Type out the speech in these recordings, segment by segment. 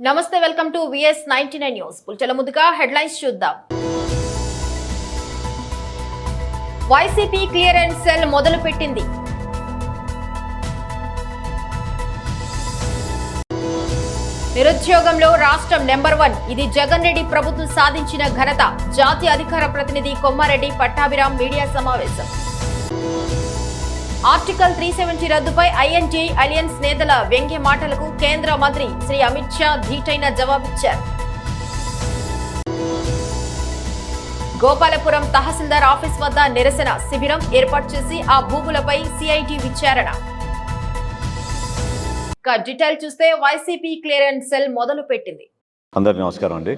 నమస్తే, welcome to VS99 news. పుల్చల ముందుగా headlines చూద్దాం. వైసీపీ క్లియరెన్స్ సెల్ మొదలు పెట్టింది. నిరుద్యోగంలో రాష్ట్రం నెంబర్ 1. ఇది జగన్ రెడ్డి ప్రభుత్వం సాధించిన ఘనత. జాతీయ అధికార ప్రతినిధి కొమ్మారెడ్డి పట్టాభిరామ్ మీడియా సమావేశం. ఆర్టికల్ 370 రద్దుపై ING అలియన్స్ నేతల వ్యంగ్య మాటలకు కేంద్ర మంత్రి శ్రీ అమిత్ షా ధీటైన జవాబిచ్చారు. గోపాలపురం తహసీల్దార్ ఆఫీస్ వద్ద నిరసన శిబిరం ఏర్పాటు చేసి ఆ భూములపై CID విచారణ. డీటెయిల్ చూస్తే వైసీపీ క్లియరెన్స్ సెల్ మొదలు పెట్టింది. అందరికీ నమస్కారం అండి.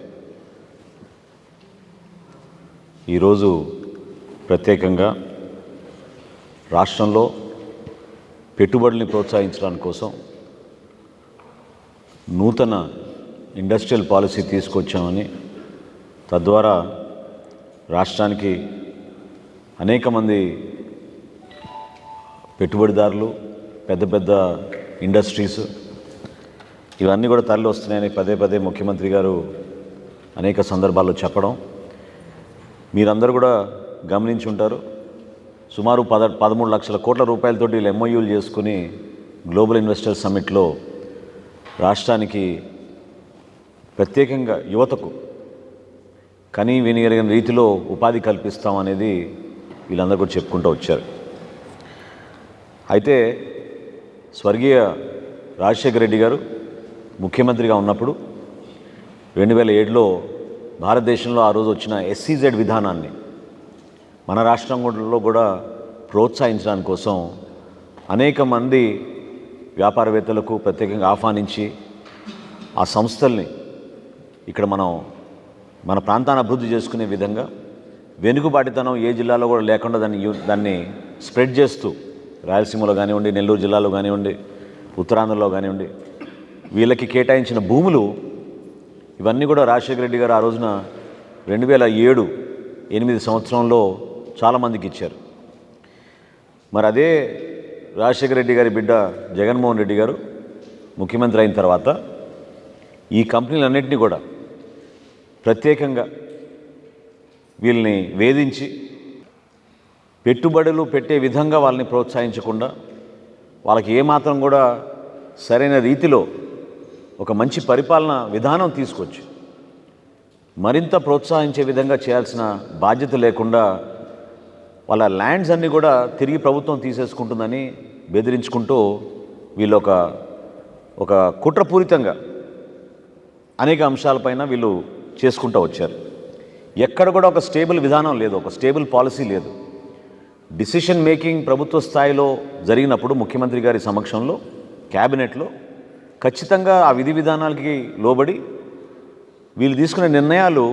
ఈరోజు ప్రత్యేకంగా రాష్ట్రంలో పెట్టుబడుల్ని ప్రోత్సహించడానికి కోసం నూతన ఇండస్ట్రియల్ పాలసీ తీసుకొచ్చామని, తద్వారా రాష్ట్రానికి అనేక మంది పెట్టుబడిదారులు, పెద్ద పెద్ద ఇండస్ట్రీస్ ఇవన్నీ కూడా తరలి వస్తున్నాయని పదే ముఖ్యమంత్రి గారు అనేక సందర్భాల్లో చెప్పడం మీరందరూ కూడా గమనించి ఉంటారు. సుమారు 13 లక్షల కోట్ల రూపాయలతోటి వీళ్ళు MOUలు చేసుకుని గ్లోబల్ ఇన్వెస్టర్స్ సమ్మిట్లో రాష్ట్రానికి ప్రత్యేకంగా యువతకు కనీ వినియరిగిన రీతిలో ఉపాధి కల్పిస్తామనేది వీళ్ళందరూ కూడా చెప్పుకుంటూ వచ్చారు. అయితే స్వర్గీయ రాజశేఖర రెడ్డి గారు ముఖ్యమంత్రిగా ఉన్నప్పుడు 2007లో భారతదేశంలో ఆ రోజు వచ్చిన SEZ విధానాన్ని మన రాష్ట్రంలో కూడా ప్రోత్సహించడానికి కోసం అనేక మంది వ్యాపారవేత్తలకు ప్రత్యేకంగా ఆహ్వానించి ఆ సంస్థల్ని ఇక్కడ మన ప్రాంతాన్ని అభివృద్ధి చేసుకునే విధంగా వెనుకబాటుతనం ఏ జిల్లాలో కూడా లేకుండా దాన్ని స్ప్రెడ్ చేస్తూ రాయలసీమలో కానివ్వండి, నెల్లూరు జిల్లాలో కానివ్వండి, ఉత్తరాంధ్రలో కానివ్వండి వీళ్ళకి కేటాయించిన భూములు ఇవన్నీ కూడా రాజశేఖర రెడ్డి గారు ఆ రోజున 2007-8 సంవత్సరంలో చాలామందికి ఇచ్చారు. మరి అదే రాజశేఖర రెడ్డి గారి బిడ్డ జగన్మోహన్ రెడ్డి గారు ముఖ్యమంత్రి అయిన తర్వాత ఈ కంపెనీలన్నింటినీ కూడా ప్రత్యేకంగా వీళ్ళని వేధించి పెట్టుబడులు పెట్టే విధంగా వాళ్ళని ప్రోత్సహించకుండా, వాళ్ళకి ఏమాత్రం కూడా సరైన రీతిలో ఒక మంచి పరిపాలన విధానం తీసుకొచ్చి మరింత ప్రోత్సహించే విధంగా చేయాల్సిన బాధ్యత లేకుండా వాళ్ళ ల్యాండ్స్ అన్నీ కూడా తిరిగి ప్రభుత్వం తీసేసుకుంటుందని బెదిరించుకుంటూ వీళ్ళు ఒక కుట్రపూరితంగా అనేక అంశాలపైన వీళ్ళు చేసుకుంటూ వచ్చారు. ఎక్కడ కూడా ఒక స్టేబుల్ విధానం లేదు, ఒక స్టేబుల్ పాలసీ లేదు. డిసిషన్ మేకింగ్ ప్రభుత్వ స్థాయిలో జరిగినప్పుడు ముఖ్యమంత్రి గారి సమక్షంలో క్యాబినెట్లో ఖచ్చితంగా ఆ విధి విధానాలకి లోబడి వీళ్ళు తీసుకునే నిర్ణయాలు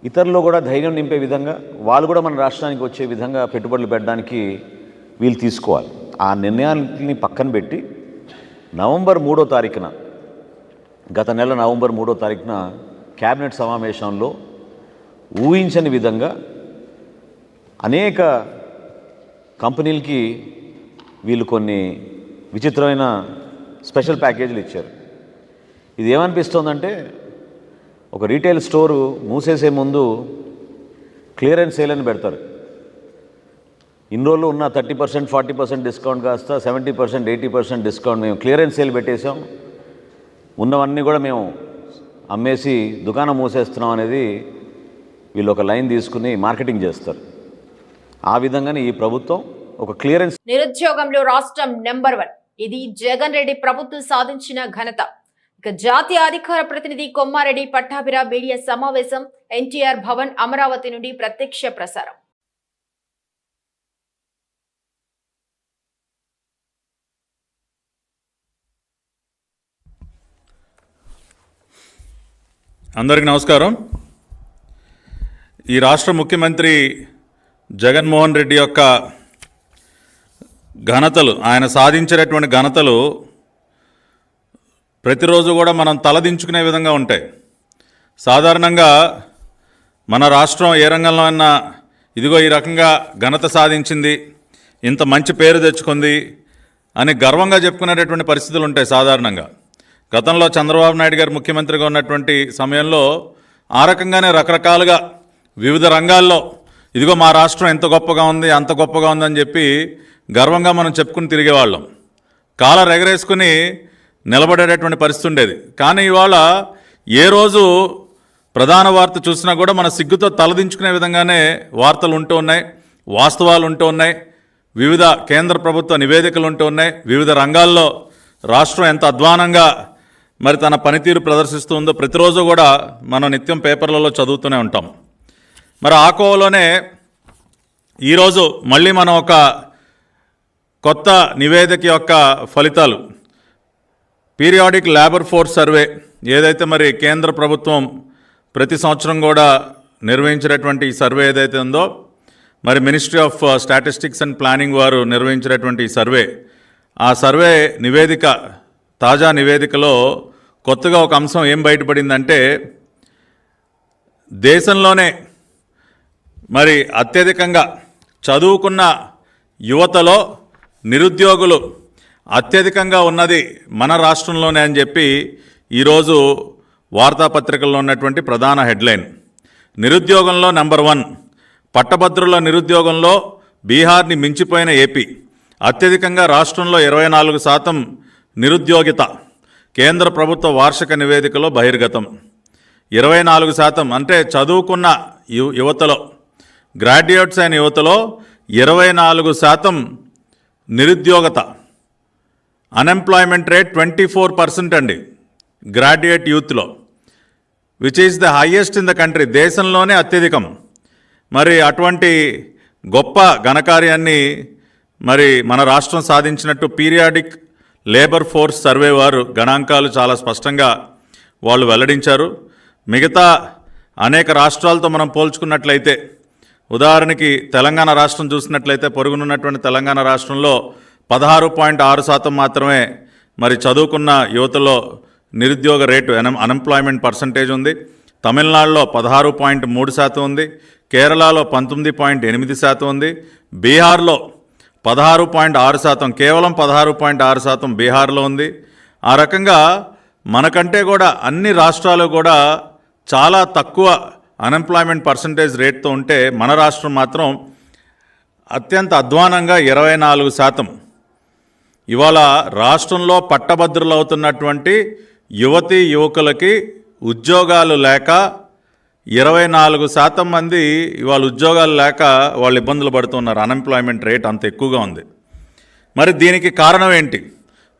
ఇతరులు కూడా ధైర్యం నింపే విధంగా, వాళ్ళు కూడా మన రాష్ట్రానికి వచ్చే విధంగా పెట్టుబడులు పెట్టడానికి వీళ్ళు తీసుకోవాలి. ఆ నిర్ణయాలని పక్కన పెట్టి నవంబర్ 3వ తారీఖున, గత నెల నవంబర్ 3వ తారీఖున క్యాబినెట్ సమావేశంలో ఊహించని విధంగా అనేక కంపెనీలకి వీళ్ళు కొన్ని విచిత్రమైన స్పెషల్ ప్యాకేజీలు ఇచ్చారు. ఇది ఏమనిపిస్తోందంటే, ఒక రీటైల్ స్టోరు మూసేసే ముందు క్లియరెన్స్ సేల్ అని పెడతారు. ఇన్ని రోజులు ఉన్న 30%, 40% డిస్కౌంట్ కాస్త 70%, 80% డిస్కౌంట్ మేము క్లియరెన్స్ సేల్ పెట్టేసాం, ఉన్నవన్నీ కూడా మేము అమ్మేసి దుకాణం మూసేస్తున్నాం అనేది వీళ్ళు ఒక లైన్ తీసుకుని మార్కెటింగ్ చేస్తారు. ఆ విధంగానే ఈ ప్రభుత్వం ఒక క్లియరెన్స్. నిరుద్యోగంలో రాష్ట్రం నెంబర్ 1. ఇది జగన్ రెడ్డి ప్రభుత్వం సాధించిన ఘనత. జాతీయ అధికార ప్రతినిధి కొమ్మారెడ్డి పట్టాభిరామ్ మీడియా సమావేశం. NTR భవన్, అమరావతి నుండి ప్రత్యక్ష ప్రసారం. అందరికీ నమస్కారం. ఈ రాష్ట్ర ముఖ్యమంత్రి జగన్మోహన్ రెడ్డి యొక్క ఘనతలు, ఆయన సాధించినటువంటి ఘనతలు ప్రతిరోజు కూడా మనం తలదించుకునే విధంగా ఉంటాయి. సాధారణంగా మన రాష్ట్రం ఏ రంగంలో అయినా ఇదిగో ఈ రకంగా ఘనత సాధించింది, ఇంత మంచి పేరు తెచ్చుకుంది అని గర్వంగా చెప్పుకునేటటువంటి పరిస్థితులు ఉంటాయి సాధారణంగా. గతంలో చంద్రబాబు నాయుడు గారు ముఖ్యమంత్రిగా ఉన్నటువంటి సమయంలో ఆ రకంగానే రకరకాలుగా వివిధ రంగాల్లో ఇదిగో మా రాష్ట్రం ఎంత గొప్పగా ఉంది అంత గొప్పగా ఉందని చెప్పి గర్వంగా మనం చెప్పుకుని తిరిగేవాళ్ళం. కాలర్ ఎగరేసుకుని నిలబడేటటువంటి పరిస్థితి ఉండేది. కానీ ఇవాళ ఏ రోజు ప్రధాన వార్త చూసినా కూడా మన సిగ్గుతో తలదించుకునే విధంగానే వార్తలు ఉంటూ ఉన్నాయి, వాస్తవాలు ఉంటూ ఉన్నాయి, వివిధ కేంద్ర ప్రభుత్వ నివేదికలు ఉంటూ ఉన్నాయి. వివిధ రంగాల్లో రాష్ట్రం ఎంత అధ్వానంగా మరి తన పనితీరు ప్రదర్శిస్తూ ఉందో ప్రతిరోజు కూడా మనం నిత్యం పేపర్లలో చదువుతూనే ఉంటాం. మరి ఆ కోవలోనే ఈరోజు మళ్ళీ మనం ఒక కొత్త నివేదిక యొక్క ఫలితాలు పీరియాడిక్ లేబర్ ఫోర్స్ సర్వే ఏదైతే మరి కేంద్ర ప్రభుత్వం ప్రతి సంవత్సరం కూడా నిర్వహించినటువంటి ఈ సర్వే ఏదైతే ఉందో మరి ministry of statistics and planning వారు నిర్వహించినటువంటి ఈ సర్వే, ఆ సర్వే నివేదిక తాజా నివేదికలో కొత్తగా ఒక అంశం ఏం బయటపడిందంటే దేశంలోనే మరి అత్యధికంగా చదువుకున్న యువతలో నిరుద్యోగులు అత్యధికంగా ఉన్నది మన రాష్ట్రంలోనే అని చెప్పి ఈరోజు వార్తాపత్రికల్లో ఉన్నటువంటి ప్రధాన హెడ్లైన్. నిరుద్యోగంలో నెంబర్ 1, పట్టభద్రుల నిరుద్యోగంలో బీహార్ని మించిపోయిన ఏపీ. అత్యధికంగా రాష్ట్రంలో 24% నిరుద్యోగిత. కేంద్ర ప్రభుత్వ వార్షిక నివేదికలో బహిర్గతం. 24% అంటే చదువుకున్న యువతలో, గ్రాడ్యుయేట్స్ అయిన యువతలో 24% నిరుద్యోగత. అన్ఎంప్లాయ్మెంట్ రేట్ 24% అండి గ్రాడ్యుయేట్ యూత్లో, which is the highest in the country. దేశంలోనే అత్యధికం. మరి అటువంటి గొప్ప ఘనకార్యాన్ని మరి మన రాష్ట్రం సాధించినట్టు పీరియాడిక్ లేబర్ ఫోర్స్ సర్వే వారు గణాంకాలు చాలా స్పష్టంగా వాళ్ళు వెల్లడించారు. మిగతా అనేక రాష్ట్రాలతో మనం పోల్చుకున్నట్లయితే, ఉదాహరణకి తెలంగాణ రాష్ట్రం చూసినట్లయితే పొరుగునున్నటువంటి తెలంగాణ రాష్ట్రంలో 16.6% మాత్రమే మరి చదువుకున్న యువతలో నిరుద్యోగ రేటు అన్ఎంప్లాయ్మెంట్ పర్సంటేజ్ ఉంది. తమిళనాడులో 16.3% ఉంది. కేరళలో 19.8% ఉంది. బీహార్లో 16.6%, కేవలం 16.6% బీహార్లో ఉంది. ఆ రకంగా మనకంటే కూడా అన్ని రాష్ట్రాలు కూడా చాలా తక్కువ అన్ఎంప్లాయ్మెంట్ పర్సంటేజ్ రేట్తో ఉంటే మన రాష్ట్రం మాత్రం అత్యంత అధ్వానంగా 24%. ఇవాళ రాష్ట్రంలో పట్టభద్రులవుతున్నటువంటి యువతీ యువకులకి ఉద్యోగాలు లేక 24% మంది ఇవాళ ఉద్యోగాలు లేక వాళ్ళు ఇబ్బందులు పడుతున్నారు. అన్ఎంప్లాయ్మెంట్ రేట్ అంత ఎక్కువగా ఉంది. మరి దీనికి కారణం ఏంటి?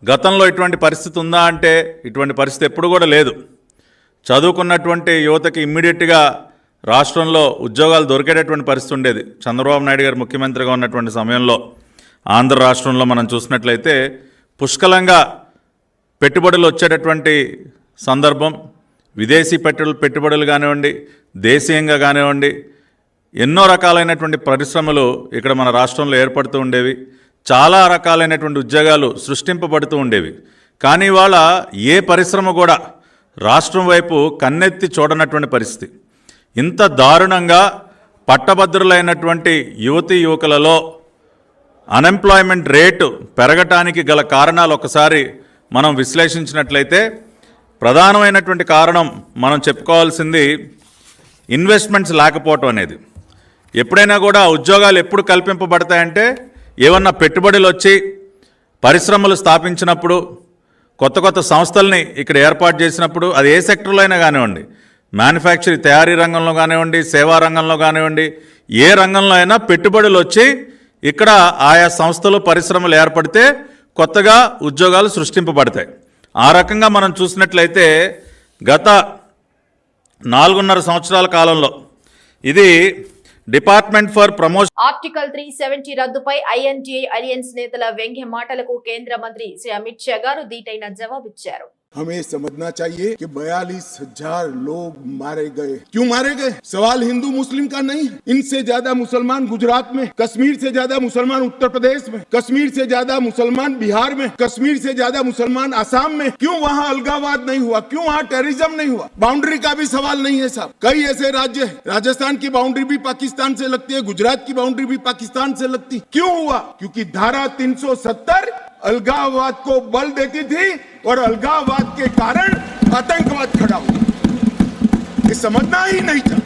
గతంలో ఇటువంటి పరిస్థితి ఉందా అంటే ఇటువంటి పరిస్థితి ఎప్పుడు కూడా లేదు. చదువుకున్నటువంటి యువతకి ఇమ్మీడియట్గా రాష్ట్రంలో ఉద్యోగాలు దొరికేటటువంటి పరిస్థితి ఉండేది. చంద్రబాబు నాయుడు గారు ముఖ్యమంత్రిగా ఉన్నటువంటి సమయంలో ఆంధ్ర రాష్ట్రంలో మనం చూసినట్లయితే పుష్కలంగా పెట్టుబడులు వచ్చేటటువంటి సందర్భం. విదేశీ పెట్టుబడులు కానివ్వండి, దేశీయంగా కానివ్వండి, ఎన్నో రకాలైనటువంటి పరిశ్రమలు ఇక్కడ మన రాష్ట్రంలో ఏర్పడుతూ ఉండేవి. చాలా రకాలైనటువంటి ఉద్యోగాలు సృష్టింపబడుతూ ఉండేవి. కానీ ఇవాళ ఏ పరిశ్రమ కూడా రాష్ట్రం వైపు కన్నెత్తి చూడనటువంటి పరిస్థితి. ఇంత దారుణంగా పట్టభద్రులైనటువంటి యువతీ యువకులలో అన్ఎంప్లాయ్మెంట్ రేటు పెరగటానికి గల కారణాలు ఒకసారి మనం విశ్లేషించినట్లయితే ప్రధానమైనటువంటి కారణం మనం చెప్పుకోవాల్సింది ఇన్వెస్ట్మెంట్స్ లేకపోవటం అనేది. ఎప్పుడైనా కూడా ఉద్యోగాలు ఎప్పుడు కల్పింపబడతాయంటే ఏమన్నా పెట్టుబడులు వచ్చి పరిశ్రమలు స్థాపించినప్పుడు, కొత్త కొత్త సంస్థల్ని ఇక్కడ ఏర్పాటు చేసినప్పుడు, అది ఏ సెక్టర్లో అయినా కానివ్వండి, మ్యానుఫ్యాక్చరింగ్ తయారీ రంగంలో కానివ్వండి, సేవా రంగంలో కానివ్వండి, ఏ రంగంలో అయినా పెట్టుబడులు వచ్చి ఇక్కడ ఆయా సంస్థలు పరిశ్రమలు ఏర్పడితే కొత్తగా ఉద్యోగాలు సృష్టింపబడతాయి. ఆ రకంగా మనం చూసినట్లయితే గత 4.5 సంవత్సరాల కాలంలో ఇది డిపార్ట్మెంట్ ఫర్ ప్రమోషన్ ఆర్టికల్ 370 రద్దుపై ఐఎన్టీఐ అలియన్స్ నేతల వ్యంగ్య మాటలకు కేంద్ర మంత్రి శ్రీ అమిత్ షా గారు ధీటైన జవాబిచ్చారు. हमें समझना चाहिए कि 42,000 लोग मारे गए. क्यों मारे गए? सवाल हिंदू मुस्लिम का नहीं है. इनसे ज्यादा मुसलमान गुजरात में, कश्मीर से ज्यादा मुसलमान उत्तर प्रदेश में, कश्मीर से ज्यादा मुसलमान बिहार में, कश्मीर से ज्यादा मुसलमान आसाम में. क्यों वहाँ अलगाववाद नहीं हुआ? क्यों वहाँ टेररिज्म नहीं हुआ? बाउंड्री का भी सवाल नहीं है साहब. कई ऐसे राज्य है, राजस्थान की बाउंड्री भी पाकिस्तान से लगती है, गुजरात की बाउंड्री भी पाकिस्तान से लगती. क्यों हुआ? क्योंकि धारा 370 अलगाववाद को बल देती थी और अलगाववाद के कारण आतंकवाद खड़ा हुआ। ये समझना ही नहीं था।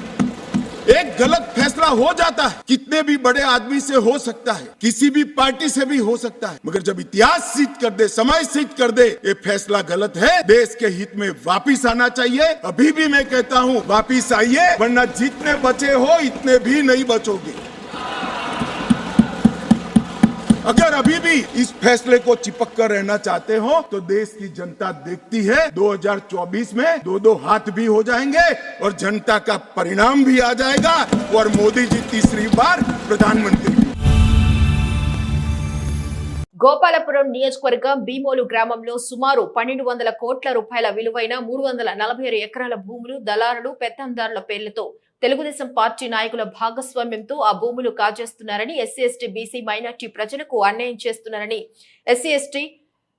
एक गलत फैसला हो जाता है, कितने भी बड़े आदमी से हो सकता है, किसी भी पार्टी से भी हो सकता है, मगर जब इतिहास सिद्ध कर दे, समय सिद्ध कर दे ये फैसला गलत है, देश के हित में वापिस आना चाहिए। अभी भी मैं कहता हूं वापिस आइए, वरना जितने बचे हो इतने भी नहीं बचोगे। अगर अभी भी इस फैसले को चिपक कर रहना चाहते हो तो देश की जनता देखती है 2024 में दो हाथ भी हो जाएंगे और जनता का परिणाम भी आ जाएगा और मोदी जी तीसरी बार प्रधानमंत्री। గోపాలపురం నియోజకవర్గం భీమోలు గ్రామంలో సుమారు 1200 కోట్ల రూపాయల విలువైన 346 ఎకరాల భూములు దళారులు పెత్తందారుల పేర్లతో తెలుగుదేశం పార్టీ నాయకుల భాగస్వామ్యంతో ఆ భూములు కాజేస్తున్నారని, ఎస్సీ ఎస్టీ బీసీ మైనార్టీ ప్రజలకు అన్యాయం చేస్తున్నారని SC ST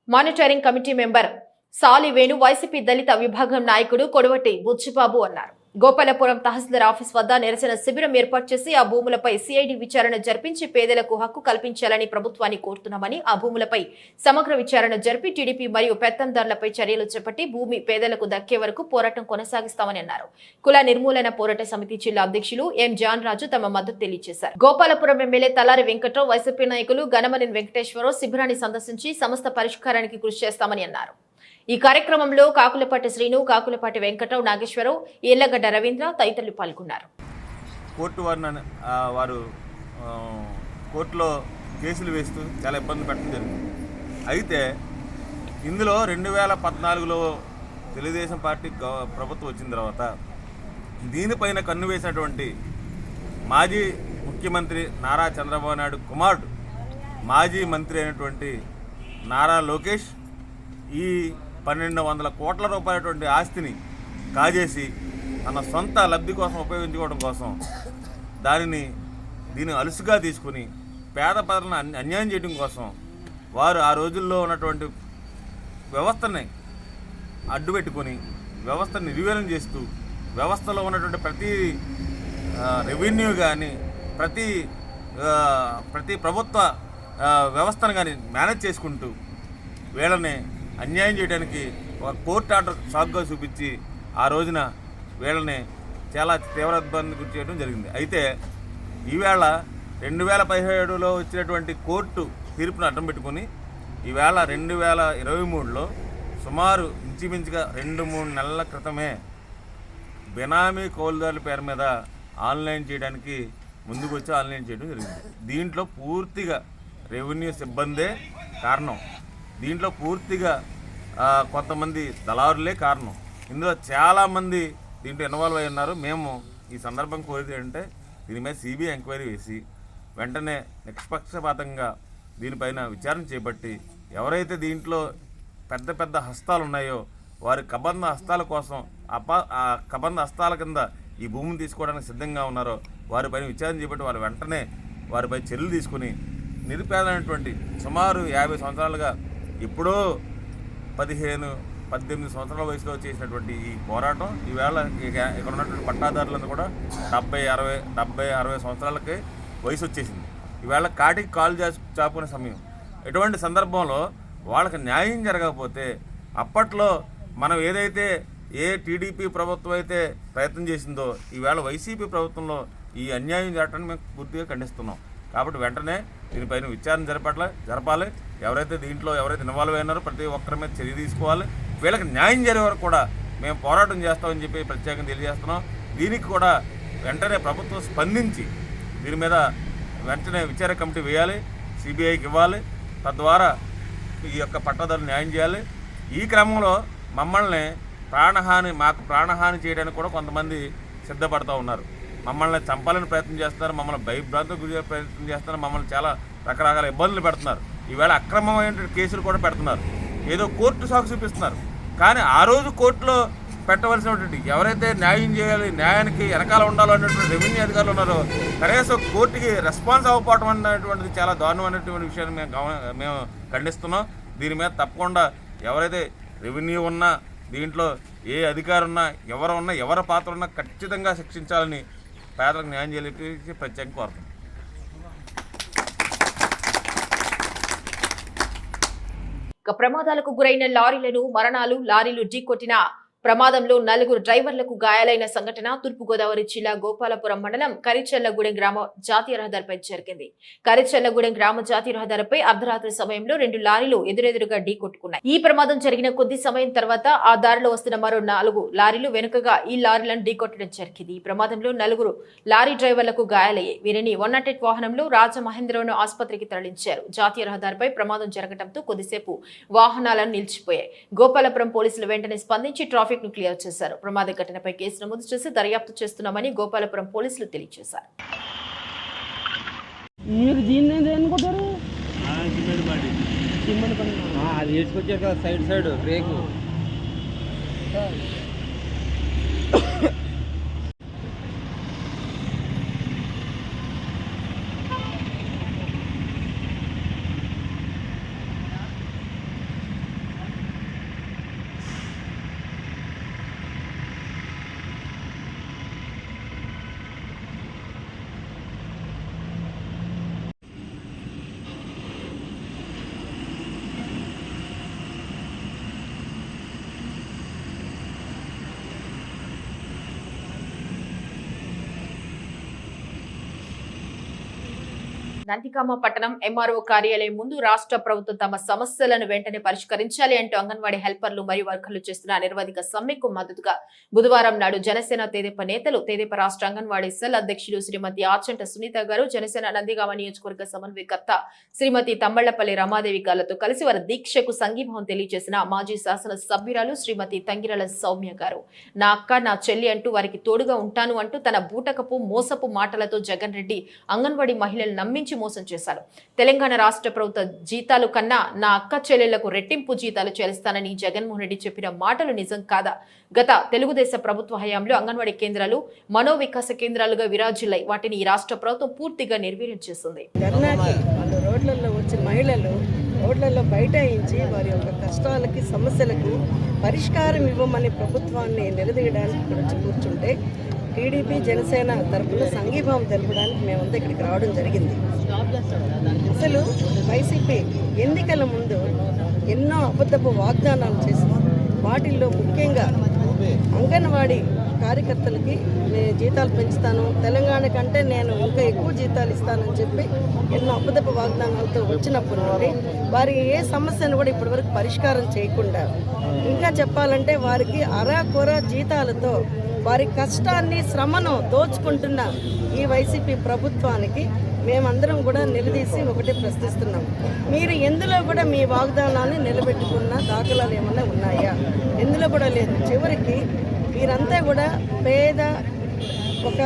monitoring committee member Salivenu, YCP దళిత విభాగం నాయకుడు కొడవటి బుచ్చిబాబు అన్నారు. గోపాలపురం తహసీల్దార్ ఆఫీస్ వద్ద నిరసన శిబిరం ఏర్పాటు చేసి ఆ భూములపై సిఐడి విచారణ జరిపించి పేదలకు హక్కు కల్పించాలని ప్రభుత్వాన్ని కోరుతున్నామని, ఆ భూములపై సమగ్ర విచారణ జరిపి టీడీపీ మరియు పెత్తందారులపై చర్యలు చేపట్టి భూమి పేదలకు దక్కే వరకు పోరాటం కొనసాగిస్తామని అన్నారు. కుల నిర్మూలన పోరాట సమితి జిల్లా అధ్యక్షులు ఎం జాన్ రాజు తమ మద్దతు తెలియజేశారు. గోపాలపురం ఎమ్మెల్యే తలారి వెంకట్రావు, వైసీపీ నాయకులు గణమనేని వెంకటేశ్వరరావు శిబిరాన్ని సందర్శించి సమస్త పరిష్కారానికి కృషి చేస్తామని అన్నారు. ఈ కార్యక్రమంలో కాకులపాటి శ్రీను, కాకులపాటి వెంకటరావు, నాగేశ్వరరావు, ఎల్లగడ్డ రవీంద్ర తదితరులు పాల్గొన్నారు. కోర్టు వారు కోర్టులో కేసులు వేస్తూ చాలా ఇబ్బంది పెట్టడం జరిగింది. అయితే ఇందులో 2014లో తెలుగుదేశం పార్టీ ప్రభుత్వం వచ్చిన తర్వాత దీనిపైన కన్ను వేసినటువంటి మాజీ ముఖ్యమంత్రి నారా చంద్రబాబు నాయుడు కుమారుడు, మాజీ మంత్రి అయినటువంటి నారా లోకేష్ ఈ 1200 కోట్ల రూపాయలటువంటి ఆస్తిని కాజేసి తన సొంత లబ్ధి కోసం ఉపయోగించుకోవడం కోసం దీన్ని అలుసుగా తీసుకుని పేద ప్రజలను అన్యాయం చేయడం కోసం వారు ఆ రోజుల్లో ఉన్నటువంటి వ్యవస్థని అడ్డుపెట్టుకొని వ్యవస్థను నిర్వీర్యం చేస్తూ వ్యవస్థలో ఉన్నటువంటి ప్రతి రెవెన్యూ కానీ ప్రతి ప్రభుత్వ వ్యవస్థను కానీ మేనేజ్ చేసుకుంటూ వీళ్ళని అన్యాయం చేయడానికి ఒక కోర్టు ఆర్డర్ సాకుగా చూపించి ఆ రోజున వీళ్ళని చాలా తీవ్ర ఇబ్బంది గురి చేయడం జరిగింది. అయితే ఈవేళ 2017లో వచ్చినటువంటి కోర్టు తీర్పును అడ్డం పెట్టుకుని ఈవేళ 2023లో సుమారు ఇంచుమించుగా 2-3 నెలల క్రితమే బెనామీ కౌలుదారుల పేరు మీద ఆన్లైన్ చేయడానికి ముందుకు వచ్చి ఆన్లైన్ చేయడం జరిగింది. దీంట్లో పూర్తిగా రెవెన్యూ సిబ్బందే కారణం, దీంట్లో పూర్తిగా కొంతమంది దళారులే కారణం. ఇందులో చాలామంది దీంట్లో ఇన్వాల్వ్ అయి ఉన్నారు. మేము ఈ సందర్భం కోరేది ఏంటంటే దీని మీద సిబిఐ ఎంక్వైరీ వేసి వెంటనే నిష్పక్షపాతంగా దీనిపైన విచారణ చేపట్టి ఎవరైతే దీంట్లో పెద్ద పెద్ద హస్తాలు ఉన్నాయో వారి కబంధ హస్తాల కోసం ఆ కబంధ హస్తాల కింద ఈ భూమిని తీసుకోవడానికి సిద్ధంగా ఉన్నారో వారిపైన విచారణ చేపట్టి వారు వెంటనే వారిపై చర్యలు తీసుకుని నిరుపేదైనటువంటి సుమారు 50 సంవత్సరాలుగా ఎప్పుడో 15-18 సంవత్సరాల వయసులో చేసినటువంటి ఈ పోరాటం ఈవేళ ఇక్కడ ఉన్నటువంటి పట్టాదారులను కూడా 70-60 సంవత్సరాలకి వయసు వచ్చేసింది. ఈవేళ కాటికి కాలు చాపుకునే సమయం. ఎటువంటి సందర్భంలో వాళ్ళకి న్యాయం జరగకపోతే అప్పట్లో మనం ఏదైతే టీడీపీ ప్రభుత్వం అయితే ప్రయత్నం చేసిందో ఈవేళ వైసీపీ ప్రభుత్వంలో ఈ అన్యాయం జరగటాన్ని మేము పూర్తిగా ఖండిస్తున్నాం. కాబట్టి వెంటనే దీనిపైన విచారణ జరపాలి. ఎవరైతే ఇన్వాల్వ్ అయినారో ప్రతి ఒక్కరి మీద చర్య తీసుకోవాలి. వీళ్ళకి న్యాయం జరిగే వరకు కూడా మేము పోరాటం చేస్తామని చెప్పి ప్రత్యేకంగా తెలియజేస్తున్నాం. దీనికి కూడా వెంటనే ప్రభుత్వం స్పందించి దీని మీద వెంటనే విచారణ కమిటీ వేయాలి, సిబిఐకి ఇవ్వాలి. తద్వారా ఈ యొక్క పట్టాదారులు న్యాయం చేయాలి. ఈ క్రమంలో మమ్మల్ని మాకు ప్రాణహాని చేయడానికి కూడా కొంతమంది సిద్ధపడుతూ ఉన్నారు. మమ్మల్ని చంపాలని ప్రయత్నం చేస్తున్నారు, మమ్మల్ని భయభ్రాంతికి గురి ప్రయత్నం చేస్తున్నారు, మమ్మల్ని చాలా రకరకాల ఇబ్బందులు పెడుతున్నారు. ఈవేళ అక్రమమైన కేసులు కూడా పెడుతున్నారు. ఏదో కోర్టు సాకు చూపిస్తున్నారు. కానీ ఆ రోజు కోర్టులో పెట్టవలసినటువంటి ఎవరైతే న్యాయం చేయాలి, న్యాయానికి వెనకాల ఉండాలో అనేటువంటి రెవెన్యూ అధికారులు ఉన్నారో కనీసం కోర్టుకి రెస్పాన్స్ అవ్వకపోవడం అనేటువంటిది చాలా దారుణమైనటువంటి విషయాన్ని మేము ఖండిస్తున్నాం. దీని మీద తప్పకుండా ఎవరైతే రెవెన్యూ ఉన్నా, దీంట్లో ఏ అధికారి ఉన్నా, ఎవరి పాత్ర ఉన్నా ఖచ్చితంగా శిక్షించాలని పేదలకు న్యాయం చేయాలని ప్రత్యేకంగా కోరుతున్నాం. ఇక ప్రమాదాలకు గురైన లారీలను లారీలు ఢీకొట్టిన ప్రమాదంలో 4 డ్రైవర్లకు గాయాలైన సంఘటన తూర్పుగోదావరి జిల్లా గోపాలపురం మండలం కరిచెల్లగూడెం గ్రామ జాతీయ రహదారిపై జరిగింది. కరిచెల్లగూడెం గ్రామ జాతీయ రహదారిపై అర్ధరాత్రి సమయంలో 2 లారీలు ఎదురెదురుగా ఢీకొట్టుకున్నాయి. ఈ ప్రమాదం జరిగిన కొద్ది సమయం తర్వాత ఆ దారిలో వస్తున్న మరో 4 లారీలు వెనుకగా ఈ లారీలను ఢీకొట్టడం జరిగింది. ఈ ప్రమాదంలో 4 లారీ డ్రైవర్లకు గాయాలయ్యాయి. వీరిని 108 వాహనంలో రాజమహేంద్రవరం ఆసుపత్రికి తరలించారు. జాతీయ రహదారిపై ప్రమాదం జరగడంతో కొద్దిసేపు వాహనాలను నిలిచిపోయాయి. గోపాలపురం పోలీసులు వెంటనే స్పందించి ట్రాఫిక్ ను క్లియర్ చేశారు. ప్రమాద ఘటనపై కేసు నమోదు చేసి దర్యాప్తు చేస్తున్నామని గోపాలపురం పోలీసులు తెలియజేశారు. నందిగామ పట్టణం ఎంఆర్ఓ కార్యాలయం ముందు రాష్ట్ర ప్రభుత్వం తమ సమస్యలను వెంటనే పరిష్కరించాలి అంటూ అంగన్వాడీ హెల్పర్లు మరియు వర్కర్లు చేస్తున్న నిరవధిక సమ్మెకు మద్దతుగా బుధవారం నాడు జనసేన తెదేపా నేతలు తెదేపా రాష్ట్ర అంగన్వాడీ సెల్ అధ్యక్షులు శ్రీమతి ఆచంట సునీత గారు, జనసేన నందిగామ నియోజకవర్గ సమన్వయకర్త శ్రీమతి తమ్మళ్లపల్లి రమాదేవి గారితో కలిసి వారి దీక్షకు సంఘీభావం తెలియజేసిన మాజీ శాసన సభ్యురాలు శ్రీమతి తంగిరాల సౌమ్య గారు. నా అక్క నా చెల్లి అంటూ వారికి తోడుగా ఉంటాను అంటూ తన బూటకపు మోసపు మాటలతో జగన్ రెడ్డి అంగన్వాడీ మహిళలు నమ్మించి మోసం చేశారు. తెలంగాణ రాష్ట్ర ప్రభుత్వ జీతాలు కన్నా నా అక్క చెల్లెళ్లకు రెట్టింపు జీతాలు చెల్లిస్తానని జగన్మోహన్ రెడ్డి చెప్పిన మాటలు నిజం కాదా? గత తెలుగుదేశం ప్రభుత్వ హయాంలో అంగన్వాడీ కేంద్రాలు మనోవికాస కేంద్రాలుగా విరాజిల్లాయి. వాటిని ఈ రాష్ట్ర ప్రభుత్వం పూర్తిగా నిర్వీర్యం చేస్తుంది. రోడ్లలో వచ్చి మహిళలు రోడ్లలో బైఠాయించి వారి యొక్క కష్టాలకి సమస్యలకు పరిష్కారం ఇవ్వమని ప్రభుత్వాన్ని నిలదీయడానికి ఇక్కడ వచ్చి కూర్చుంటే టీడీపీ జనసేన తరఫున సంఘీభావం తెలపడానికి మేమంతా ఇక్కడికి రావడం జరిగింది. అసలు వైసీపీ ఎన్నికల ముందు ఎన్నో అబద్ధపు వాగ్దానాలు చేసింది. వాటిల్లో ముఖ్యంగా అంగన్వాడీ కార్యకర్తలకి నేను జీతాలు పెంచుతాను, తెలంగాణ కంటే నేను ఇంకా ఎక్కువ జీతాలు ఇస్తానని చెప్పి ఎన్నో అబద్ధపు వాగ్దానాలతో వచ్చినప్పుడు నుండి వారి ఏ సమస్యను కూడా ఇప్పటివరకు పరిష్కారం చేయకుండా, ఇంకా చెప్పాలంటే వారికి అరాకొర జీతాలతో వారి కష్టాన్ని శ్రమను దోచుకుంటున్న ఈ వైసీపీ ప్రభుత్వానికి మేమందరం కూడా నిలదీసి ఒకటే ప్రశ్నిస్తున్నాం. మీరు ఎందులో కూడా మీ వాగ్దానాన్ని నిలబెట్టుకున్న దాఖలాలు ఏమన్నా ఉన్నాయా? ఎందులో కూడా లేదు. చివరికి మీరంతా కూడా పేద ఒక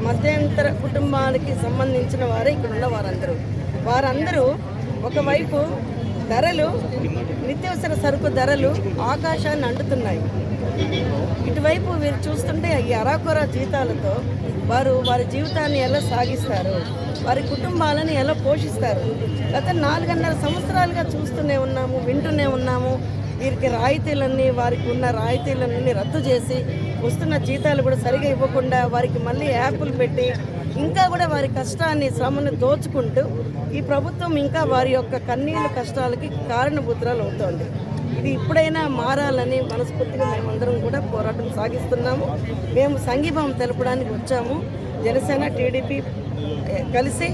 మధ్యంతర కుటుంబానికి సంబంధించిన వారే ఇక్కడ ఉన్న వారందరూ ఒకవైపు ధరలు, నిత్యావసర సరుకు ధరలు ఆకాశాన్ని అంటుతున్నాయి. ఇటువైపు వీరు చూస్తుంటే ఈ అరాకొర జీతాలతో వారి జీవితాన్ని ఎలా సాగిస్తారు, వారి కుటుంబాలను ఎలా పోషిస్తారు? గత 4.5 సంవత్సరాలుగా చూస్తూనే ఉన్నాము, వింటూనే ఉన్నాము. వీరికి వారికి ఉన్న రాయితీలన్నీ రద్దు చేసి వస్తున్న జీతాలు కూడా సరిగా ఇవ్వకుండా వారికి మళ్ళీ యాప్లు పెట్టి ఇంకా కూడా వారి కష్టాన్ని శ్రమను దోచుకుంటూ ఈ ప్రభుత్వం ఇంకా వారి యొక్క కన్నీళ్ళ కష్టాలకి కారణభూతురాలు అవుతోంది. ఇది ఇప్పుడైనా మారాలని మనస్ఫూర్తిగా మేమందరం కూడా పోరాటం సాగిస్తున్నాము. మేము సంఘీభావం తెలపడానికి వచ్చాము. జనసేన టీడీపీ కలిసి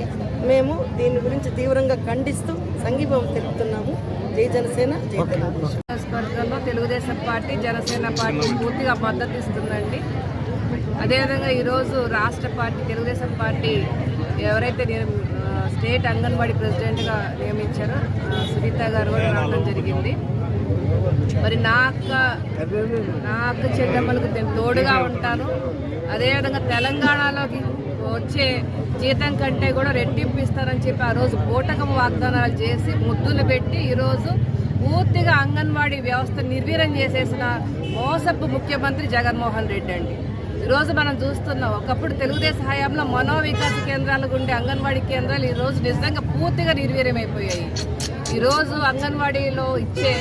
మేము దీని గురించి తీవ్రంగా ఖండిస్తూ సంఘీభావం తెలుపుతున్నాము. జై జనసేన, జై తెలుగుదేశం. నియోజకవర్గంలో తెలుగుదేశం పార్టీ, జనసేన పార్టీ పూర్తిగా మద్దతు ఇస్తుందండి. అదేవిధంగా ఈరోజు రాష్ట్ర పార్టీ తెలుగుదేశం పార్టీ ఎవరైతే స్టేట్ అంగన్వాడీ ప్రెసిడెంట్గా నియమించారో సునీత గారు కూడా రావడం జరిగింది. మరి నా అక్క చెల్లెమ్మలకు నేను తోడుగా ఉంటాను. అదేవిధంగా తెలంగాణలోకి వచ్చే జీతం కంటే కూడా రెట్టింపు ఇస్తారని చెప్పి ఆ రోజు బూటకం వాగ్దానాలు చేసి ముద్దులు పెట్టి ఈరోజు పూర్తిగా అంగన్వాడీ వ్యవస్థ నిర్వీర్యం చేసేసిన మోసపు ముఖ్యమంత్రి జగన్మోహన్ రెడ్డి అండి. ఈరోజు మనం చూస్తున్నాం, ఒకప్పుడు తెలుగుదేశం హయాంలో మనోవికాస కేంద్రాలు ఉండే అంగన్వాడీ కేంద్రాలు ఈరోజు నిజంగా పూర్తిగా నిర్వీర్యమైపోయాయి. ఈరోజు అంగన్వాడీలో ఇచ్చే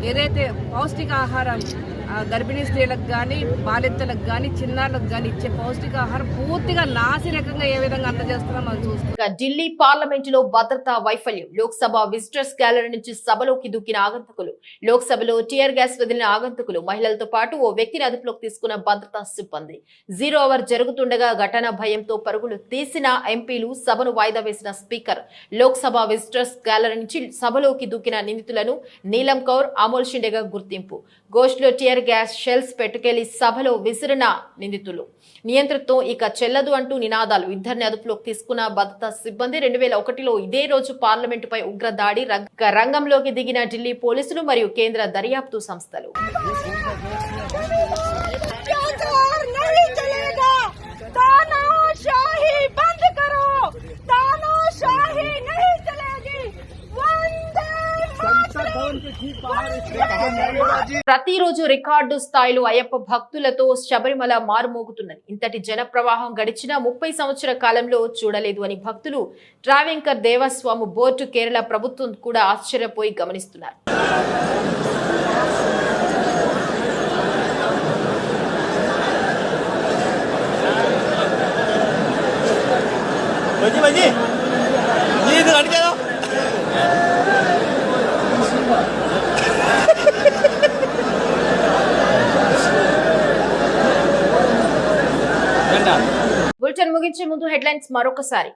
ఏదైతే పౌష్టికాహారం గర్భిణీ స్త్రీలకు కానీ బాలింతలకు కానీ చిన్నారులకు కానీ ఇచ్చే పౌష్టికాహారం పూర్తిగా నాసిరకంగా ఏ విధంగా అందజేస్తున్నాం మనం చూస్తున్నాం. ఢిల్లీ పార్లమెంటులో భద్రతా వైఫల్యం. లోక్సభ విజిటర్స్ గ్యాలరీ నుంచి సభలోకి దూకిన ఆగంతకులు. లోక్సభలో టియర్ గ్యాస్ వదిలిన ఆగంతకులు. మహిళలతో పాటు ఓ వ్యక్తిని అదుపులోకి తీసుకున్న భద్రతా సిబ్బంది. 0 అవర్ జరుగుతుండగా ఘటన భయంతో పరుగులు తీసిన ఎంపీలు. సభను వాయిదా వేసిన స్పీకర్. లోక్సభ విజిటర్స్ గ్యాలరీ నుంచి సభలోకి దూకిన నిందితులను నీలం కౌర్, అమోల్ షిండేగా గుర్తింపు. గోష్లో టియర్ గ్యాస్ షెల్స్ పెట్టుకెళ్లి సభలో విసిరిన నిందితులు. నియంత్రణతో ఇక చెల్లదు అంటూ నినాదాలు. ఇద్దరిని అదుపులోకి తీసుకున్న భద్రతా సిబ్బంది. 2001లో ఇదే రోజు పార్లమెంటుపై ఉగ్రదాడి. రంగంలోకి దిగిన ఢిల్లీ పోలీసులు మరియు కేంద్ర దర్యాప్తు సంస్థలు. ప్రతిరోజు రికార్డు స్థాయిలో అయ్యప్ప భక్తులతో శబరిమల మారుమోగుతున్నది. ఇంతటి జన ప్రవాహం గడిచిన 30 సంవత్సరాల కాలంలో చూడలేదు అని భక్తులు, ట్రావెంకర్ దేవస్వామి బోర్డు, కేరళ ప్రభుత్వం కూడా ఆశ్చర్యపోయి గమనిస్తున్నారు. బులెటిన్ ముగించే ముందు హెడ్లైన్స్ మరొకసారి.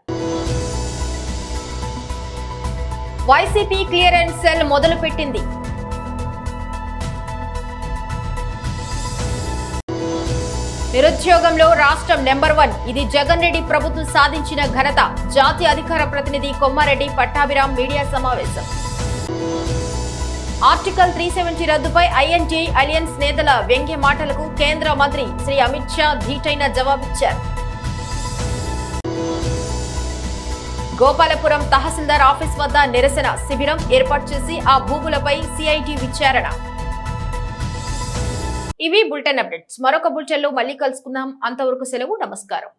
వైసీపీ క్లియరెన్స్ సెల్ మొదలు పెట్టింది. నిరుద్యోగంలో రాష్ట్రం నెంబర్ 1. ఇది జగన్ రెడ్డి ప్రభుత్వం సాధించిన ఘనత. జాతీయ అధికార ప్రతినిధి కొమ్మారెడ్డి పట్టాభిరామ్ మీడియా సమావేశం. ఆర్టికల్ 370 రద్దుపై ఐఎన్టీ అలియన్స్ నేతల వ్యంగ్య మాటలకు కేంద్ర మంత్రి శ్రీ అమిత్ షా ధీటైన జవాబిచ్చారు. గోపాలపురం తహసీల్దార్ ఆఫీస్ వద్ద నిరసన శిబిరం ఏర్పాటు చేసి ఆ భూములపై సిఐటి విచారణ. ఇవి బులెటిన్ అప్డేట్స్. మరొక బులెటిన్ లో మళ్ళీ కలుసుకుందాం. అంతవరకు సెలవు. నమస్కారం.